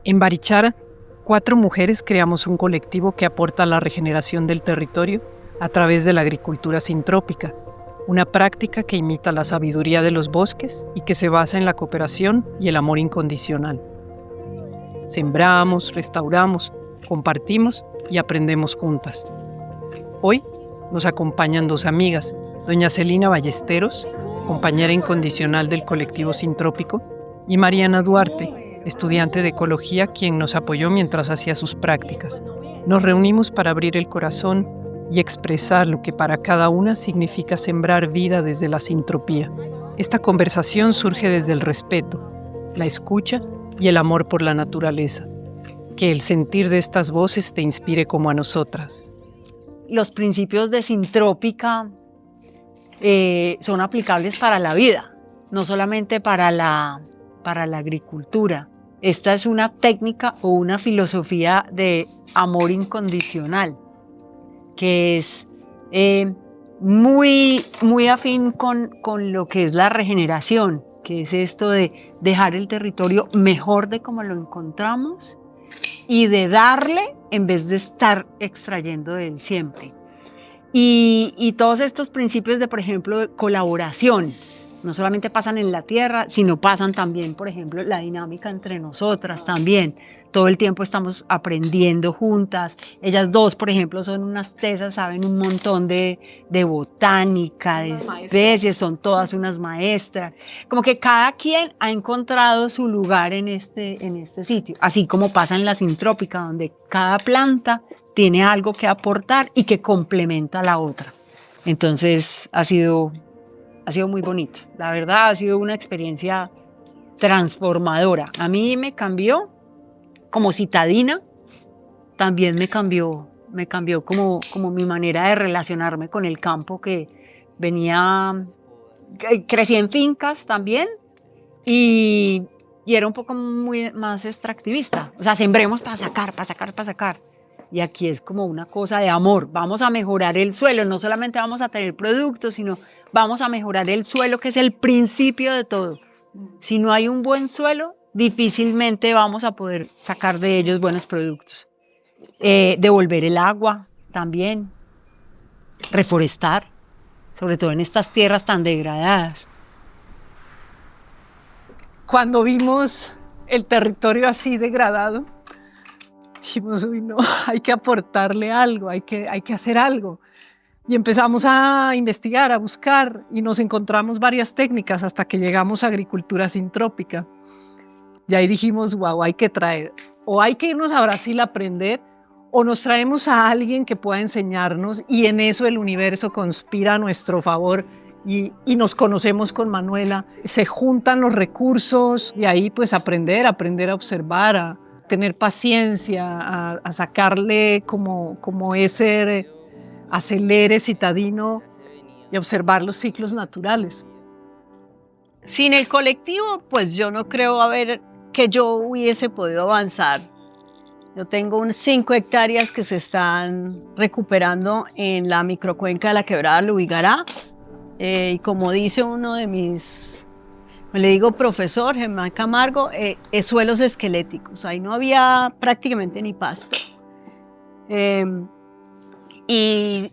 En Barichara, 4 mujeres creamos un colectivo que aporta a la regeneración del territorio a través de la agricultura sintrópica, una práctica que imita la sabiduría de los bosques y que se basa en la cooperación y el amor incondicional. Sembramos, restauramos, compartimos y aprendemos juntas. Hoy nos acompañan 2 amigas, doña Celina Ballesteros, compañera incondicional del colectivo Sintrópico, y Mariana Duarte, estudiante de ecología, quien nos apoyó mientras hacía sus prácticas. Nos reunimos para abrir el corazón y expresar lo que para cada una significa sembrar vida desde la sintropía. Esta conversación surge desde el respeto, la escucha y el amor por la naturaleza. Que el sentir de estas voces te inspire como a nosotras. Los principios de Sintrópica son aplicables para la vida, no solamente para la agricultura. Esta es una técnica o una filosofía de amor incondicional, que es muy afín con lo que es la regeneración, que es esto de dejar el territorio mejor de como lo encontramos y de darle en vez de estar extrayendo de él siempre. Y todos estos principios de, por ejemplo, de colaboración, no solamente pasan en la tierra, sino pasan también, por ejemplo, la dinámica entre nosotras también. Todo el tiempo estamos aprendiendo juntas. Ellas 2, por ejemplo, son unas tesas, saben un montón de botánica, de especies, son todas unas maestras. Como que cada quien ha encontrado su lugar en este sitio. Así como pasa en la sintrópica, donde cada planta tiene algo que aportar y que complementa a la otra. Entonces ha sido muy bonito. La verdad, ha sido una experiencia transformadora. A mí me cambió como citadina, también me cambió como mi manera de relacionarme con el campo, que crecí en fincas también y era un poco muy más extractivista. O sea, sembremos para sacar. Y aquí es como una cosa de amor. Vamos a mejorar el suelo, no solamente vamos a tener productos, sino vamos a mejorar el suelo, que es el principio de todo. Si no hay un buen suelo, difícilmente vamos a poder sacar de ellos buenos productos. Devolver el agua también, reforestar, sobre todo en estas tierras tan degradadas. Cuando vimos el territorio así degradado, dijimos, uy, no, hay que aportarle algo, hay que hacer algo. Y empezamos a investigar, a buscar, y nos encontramos varias técnicas hasta que llegamos a agricultura sintrópica. Y ahí dijimos, wow, hay que traer, o hay que irnos a Brasil a aprender, o nos traemos a alguien que pueda enseñarnos, y en eso el universo conspira a nuestro favor, y nos conocemos con Manuela. Se juntan los recursos, y ahí pues aprender a observar, a tener paciencia, a sacarle como ese acelere citadino y observar los ciclos naturales. Sin el colectivo, pues yo no creo que yo hubiese podido avanzar. Yo tengo unas 5 hectáreas que se están recuperando en la microcuenca de la quebrada Lubigará. Y como dice uno de mis, le digo profesor, Germán Camargo, suelos esqueléticos. Ahí no había prácticamente ni pasto. Y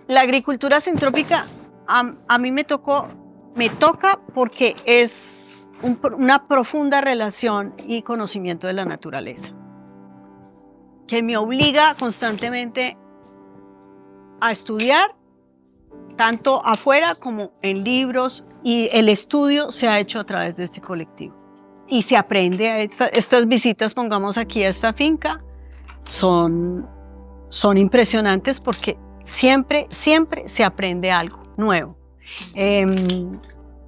la agricultura sintrópica a mí me toca porque es una profunda relación y conocimiento de la naturaleza, que me obliga constantemente a estudiar, tanto afuera como en libros, y el estudio se ha hecho a través de este colectivo. Y se aprende. Estas visitas, pongamos aquí a esta finca, son impresionantes porque siempre se aprende algo nuevo.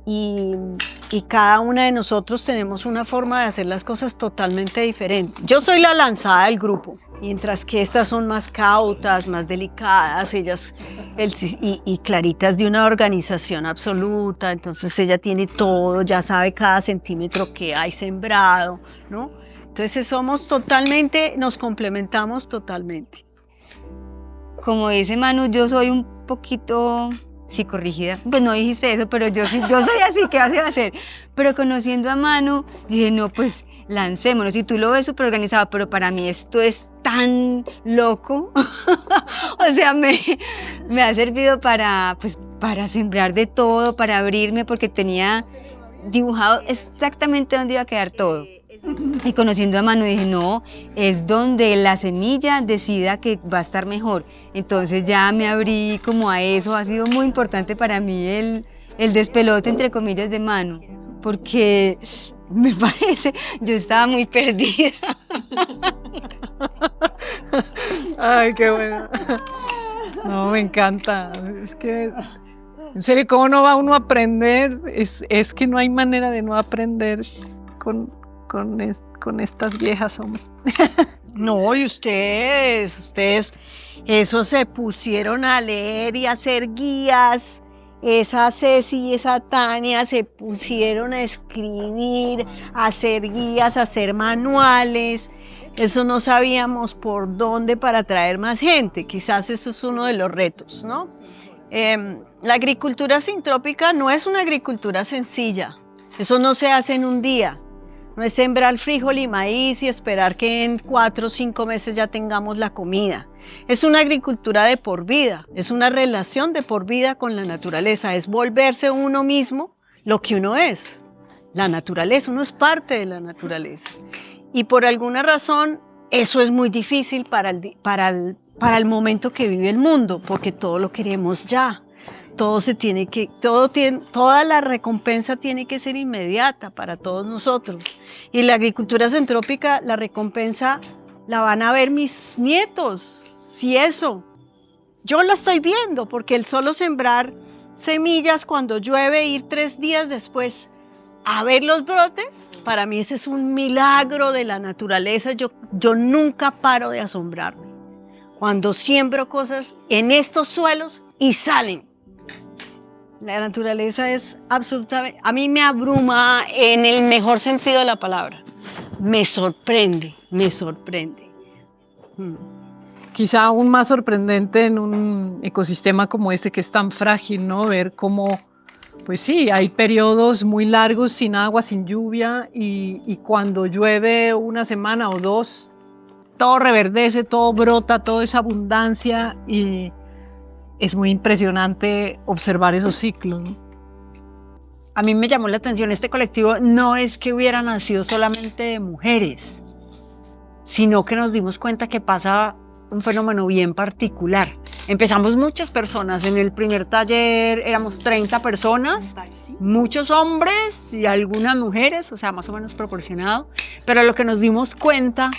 Y cada una de nosotros tenemos una forma de hacer las cosas totalmente diferente. Yo soy la lanzada del grupo, mientras que estas son más cautas, más delicadas, y Clarita de una organización absoluta, entonces ella tiene todo, ya sabe cada centímetro que hay sembrado, ¿no? Entonces nos complementamos totalmente. Como dice Manu, yo soy un poquito psicorrígida. Pues no dijiste eso, pero yo soy así, ¿qué vas a hacer? Pero conociendo a Manu, dije, no, pues lancémonos. Y tú lo ves súper organizado, pero para mí esto es tan loco. O sea, me ha servido para sembrar de todo, para abrirme, porque tenía dibujado exactamente dónde iba a quedar todo. Y conociendo a Manu dije, no, es donde la semilla decida que va a estar mejor. Entonces ya me abrí como a eso. Ha sido muy importante para mí el despelote, entre comillas, de Manu, porque me parece, yo estaba muy perdida. Ay, qué bueno. No, me encanta. Es que, en serio, ¿cómo no va uno a aprender? Es que no hay manera de no aprender con estas viejas, hombre. No, y ustedes, eso se pusieron a leer y a hacer guías. Esa Ceci y esa Tania se pusieron a escribir, a hacer guías, a hacer manuales. Eso no sabíamos por dónde para atraer más gente. Quizás eso es uno de los retos, ¿no? La agricultura sintrópica no es una agricultura sencilla. Eso no se hace en un día. No es sembrar frijol y maíz y esperar que en 4 o 5 meses ya tengamos la comida. Es una agricultura de por vida, es una relación de por vida con la naturaleza, es volverse uno mismo lo que uno es, la naturaleza, uno es parte de la naturaleza. Y por alguna razón eso es muy difícil para el momento que vive el mundo, porque todo lo queremos ya. Toda la recompensa tiene que ser inmediata para todos nosotros. Y la agricultura sintrópica, la recompensa la van a ver mis nietos, si eso. Yo la estoy viendo, porque el solo sembrar semillas cuando llueve, ir 3 días después a ver los brotes, para mí ese es un milagro de la naturaleza. Yo nunca paro de asombrarme cuando siembro cosas en estos suelos y salen. La naturaleza es absolutamente, a mí me abruma en el mejor sentido de la palabra. Me sorprende. Quizá aún más sorprendente en un ecosistema como este que es tan frágil, ¿no? Ver cómo, pues sí, hay periodos muy largos sin agua, sin lluvia y cuando llueve una semana o 2, todo reverdece, todo brota, toda esa abundancia y es muy impresionante observar esos ciclos, ¿no? A mí me llamó la atención, este colectivo no es que hubiera nacido solamente de mujeres, sino que nos dimos cuenta que pasa un fenómeno bien particular. Empezamos muchas personas, en el primer taller éramos 30 personas, muchos hombres y algunas mujeres, o sea, más o menos proporcionado, pero lo que nos dimos cuenta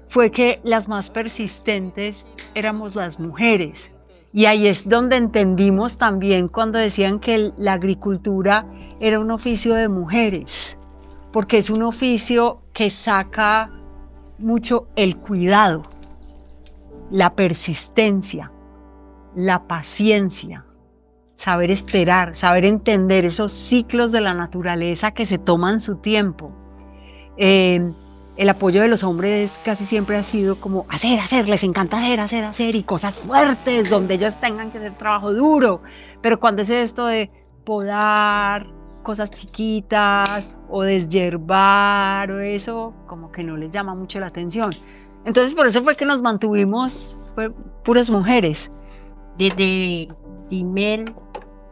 fue que las más persistentes éramos las mujeres. Y ahí es donde entendimos también cuando decían que la agricultura era un oficio de mujeres, porque es un oficio que saca mucho el cuidado, la persistencia, la paciencia, saber esperar, saber entender esos ciclos de la naturaleza que se toman su tiempo. El apoyo de los hombres casi siempre ha sido como hacer, les encanta hacer y cosas fuertes donde ellos tengan que hacer trabajo duro, pero cuando es esto de podar cosas chiquitas o deshiervar o eso, como que no les llama mucho la atención. Entonces por eso fue que nos mantuvimos puras mujeres. Desde el primer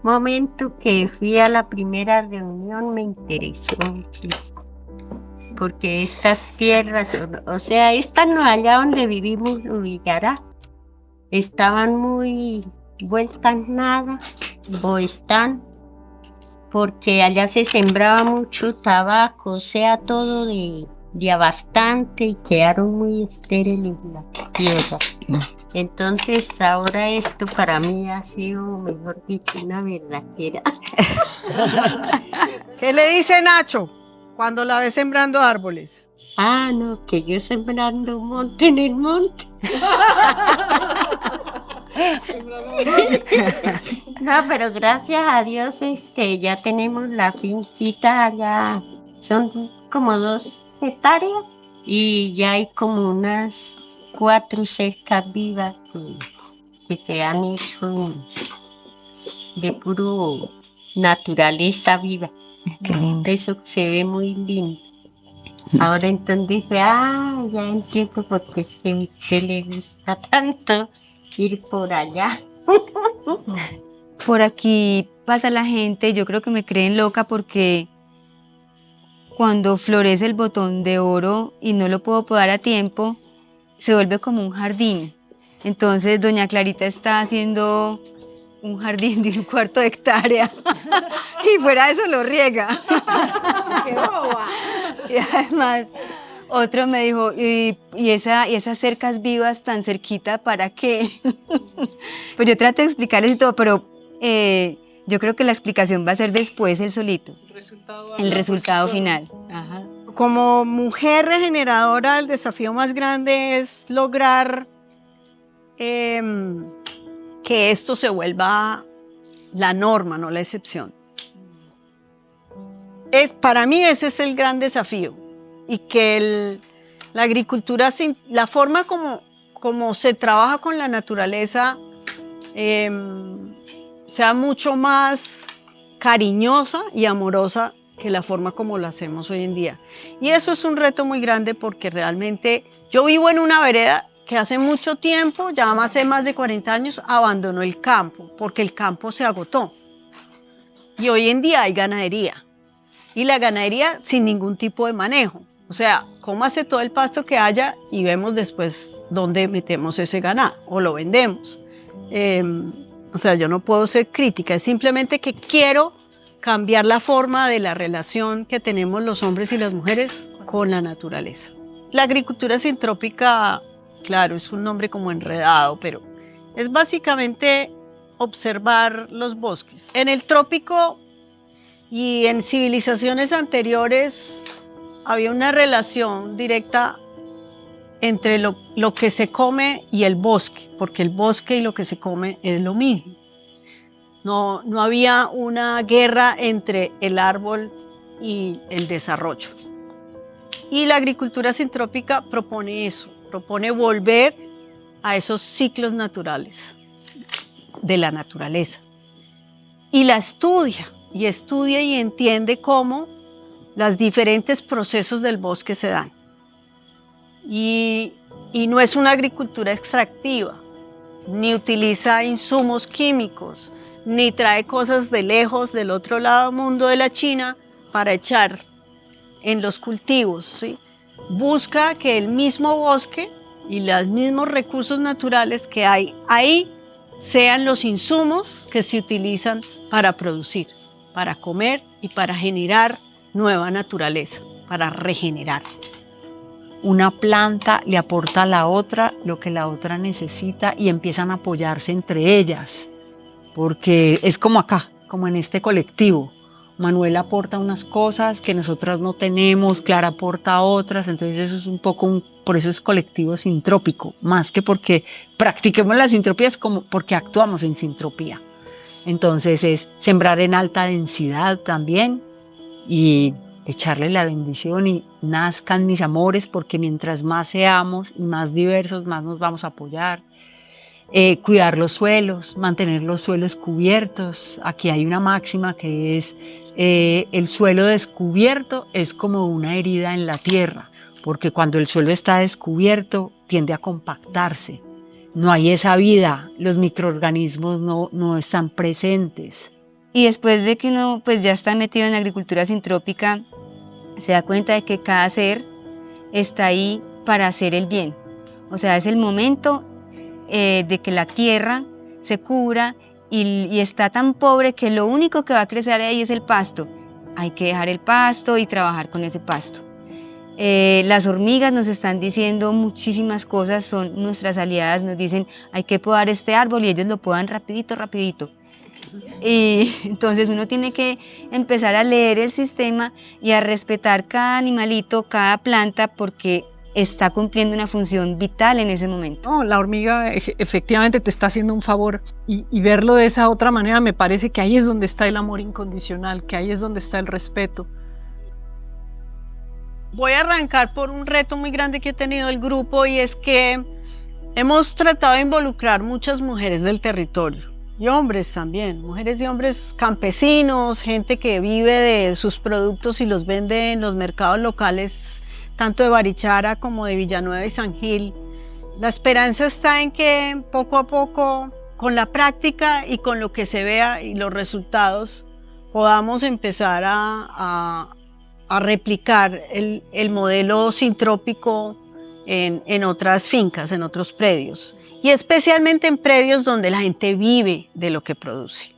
momento que fui a la primera reunión me interesó muchísimo, porque estas tierras, o sea, esta no allá donde vivimos, Villará, estaban muy vueltas nada, o están, porque allá se sembraba mucho tabaco, o sea, todo de bastante y quedaron muy estériles las tierras. Entonces ahora esto para mí ha sido, mejor dicho, una verdadera. ¿Qué le dice Nacho cuando la ve sembrando árboles? Ah, no, que yo sembrando un monte en el monte. No, pero gracias a Dios ya tenemos la finquita allá, son como 2 hectáreas y ya hay como unas 4 cercas vivas que se han hecho de puro naturaleza viva. Qué lindo. Eso se ve muy lindo. Ahora entonces dice, ah, ya entiendo por qué es que a usted le gusta tanto ir por allá. Por aquí pasa la gente, yo creo que me creen loca porque cuando florece el botón de oro y no lo puedo podar a tiempo, se vuelve como un jardín. Entonces doña Clarita está haciendo un jardín de 1/4 de hectárea y fuera de eso lo riega. ¡Qué boba! Y además otro me dijo, ¿y esas cercas vivas tan cerquita para qué? Pues yo trato de explicarles y todo, pero yo creo que la explicación va a ser después el solito, el resultado final. Ajá. Como mujer regeneradora, el desafío más grande es lograr que esto se vuelva la norma, no la excepción. Para mí ese es el gran desafío, y que la agricultura, la forma como se trabaja con la naturaleza, sea mucho más cariñosa y amorosa que la forma como lo hacemos hoy en día. Y eso es un reto muy grande, porque realmente yo vivo en una vereda que hace mucho tiempo, ya hace más de 40 años, abandonó el campo, porque el campo se agotó. Y hoy en día hay ganadería. Y la ganadería sin ningún tipo de manejo. O sea, cómase todo el pasto que haya y vemos después dónde metemos ese ganado o lo vendemos. O sea, yo no puedo ser crítica, es simplemente que quiero cambiar la forma de la relación que tenemos los hombres y las mujeres con la naturaleza. La agricultura sintrópica, claro, es un nombre como enredado, pero es básicamente observar los bosques. En el trópico y en civilizaciones anteriores había una relación directa entre lo que se come y el bosque, porque el bosque y lo que se come es lo mismo. No había una guerra entre el árbol y el desarrollo. Y la agricultura sintrópica propone eso, propone volver a esos ciclos naturales de la naturaleza. Y la estudia y entiende cómo los diferentes procesos del bosque se dan. Y no es una agricultura extractiva, ni utiliza insumos químicos, ni trae cosas de lejos, del otro lado del mundo de la China, para echar en los cultivos, ¿sí? Busca que el mismo bosque y los mismos recursos naturales que hay ahí sean los insumos que se utilizan para producir, para comer y para generar nueva naturaleza, para regenerar. Una planta le aporta a la otra lo que la otra necesita y empiezan a apoyarse entre ellas, porque es como acá, como en este colectivo. Manuel aporta unas cosas que nosotras no tenemos, Clara aporta otras, entonces eso es un poco, por eso es colectivo sintrópico, más que porque practiquemos la sintropía, es como porque actuamos en sintropía. Entonces es sembrar en alta densidad también y echarle la bendición y nazcan mis amores, porque mientras más seamos y más diversos, más nos vamos a apoyar. Cuidar los suelos, mantener los suelos cubiertos. Aquí hay una máxima que es el suelo descubierto es como una herida en la tierra, porque cuando el suelo está descubierto tiende a compactarse. No hay esa vida, los microorganismos no están presentes. Y después de que uno pues ya está metido en la agricultura sintrópica, se da cuenta de que cada ser está ahí para hacer el bien. O sea, es el momento de que la tierra se cubra y está tan pobre que lo único que va a crecer ahí es el pasto. Hay que dejar el pasto y trabajar con ese pasto. Las hormigas nos están diciendo muchísimas cosas, son nuestras aliadas, nos dicen hay que podar este árbol y ellos lo podan rapidito, rapidito. Y entonces uno tiene que empezar a leer el sistema y a respetar cada animalito, cada planta, porque está cumpliendo una función vital en ese momento. No, la hormiga efectivamente te está haciendo un favor y verlo de esa otra manera me parece que ahí es donde está el amor incondicional, que ahí es donde está el respeto. Voy a arrancar por un reto muy grande que ha tenido el grupo, y es que hemos tratado de involucrar muchas mujeres del territorio y hombres también, mujeres y hombres campesinos, gente que vive de sus productos y los vende en los mercados locales tanto de Barichara como de Villanueva y San Gil. La esperanza está en que poco a poco, con la práctica y con lo que se vea y los resultados, podamos empezar a replicar el modelo sintrópico en otras fincas, en otros predios, y especialmente en predios donde la gente vive de lo que produce.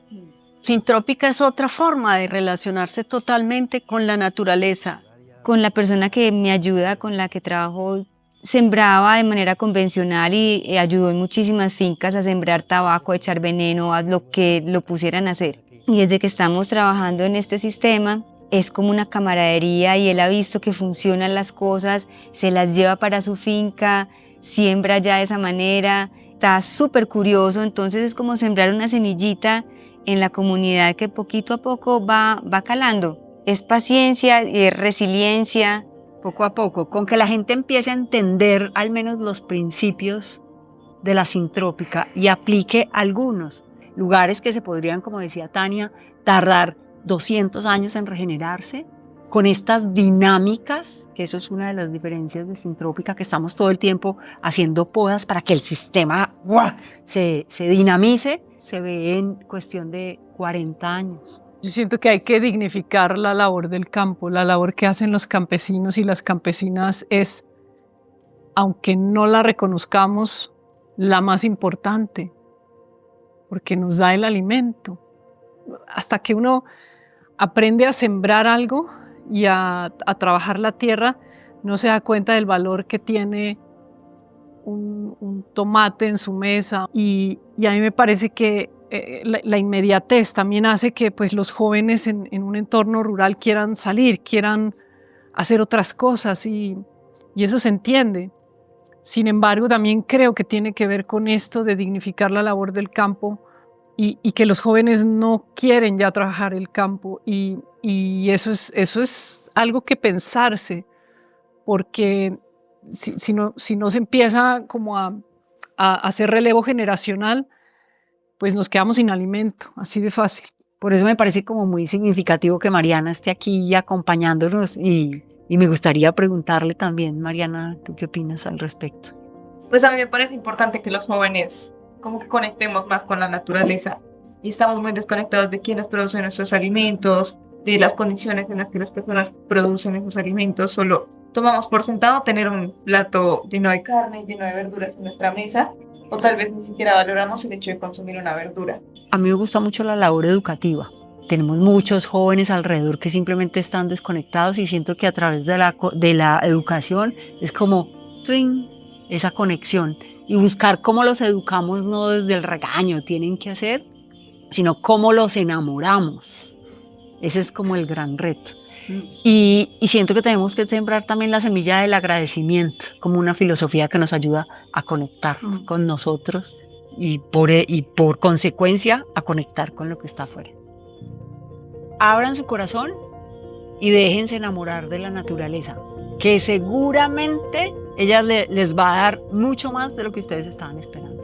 Sintrópica es otra forma de relacionarse totalmente con la naturaleza. Con la persona que me ayuda, con la que trabajo, sembraba de manera convencional y ayudó en muchísimas fincas a sembrar tabaco, a echar veneno, a lo que lo pusieran a hacer. Y desde que estamos trabajando en este sistema, es como una camaradería y él ha visto que funcionan las cosas, se las lleva para su finca, siembra ya de esa manera, está súper curioso, entonces es como sembrar una semillita en la comunidad que poquito a poco va calando. Es paciencia y es resiliencia. Poco a poco, con que la gente empiece a entender al menos los principios de la sintrópica y aplique algunos lugares que se podrían, como decía Tania, tardar 200 años en regenerarse, con estas dinámicas, que eso es una de las diferencias de sintrópica, que estamos todo el tiempo haciendo podas para que el sistema se dinamice, se ve en cuestión de 40 años. Yo siento que hay que dignificar la labor del campo, la labor que hacen los campesinos y las campesinas es, aunque no la reconozcamos, la más importante, porque nos da el alimento. Hasta que uno aprende a sembrar algo y a trabajar la tierra, no se da cuenta del valor que tiene un tomate en su mesa. Y a mí me parece que la inmediatez también hace que pues, los jóvenes en un entorno rural quieran salir, quieran hacer otras cosas y eso se entiende. Sin embargo, también creo que tiene que ver con esto de dignificar la labor del campo y que los jóvenes no quieren ya trabajar el campo y eso es algo que pensarse, porque si no se empieza como a hacer relevo generacional, pues nos quedamos sin alimento, así de fácil. Por eso me parece como muy significativo que Mariana esté aquí acompañándonos y me gustaría preguntarle también, Mariana, ¿tú qué opinas al respecto? Pues a mí me parece importante que los jóvenes como que conectemos más con la naturaleza y estamos muy desconectados de quiénes producen nuestros alimentos, de las condiciones en las que las personas producen esos alimentos. Solo tomamos por sentado tener un plato lleno de carne, lleno de verduras en nuestra mesa, o tal vez ni siquiera valoramos el hecho de consumir una verdura. A mí me gusta mucho la labor educativa. Tenemos muchos jóvenes alrededor que simplemente están desconectados y siento que a través de la educación es como ¡twing! Esa conexión y buscar cómo los educamos, no desde el regaño tienen que hacer, sino cómo los enamoramos. Ese es como el gran reto. Y siento que tenemos que sembrar también la semilla del agradecimiento como una filosofía que nos ayuda a conectar con nosotros y por consecuencia a conectar con lo que está afuera. Abran su corazón y déjense enamorar de la naturaleza, que seguramente ella les va a dar mucho más de lo que ustedes estaban esperando.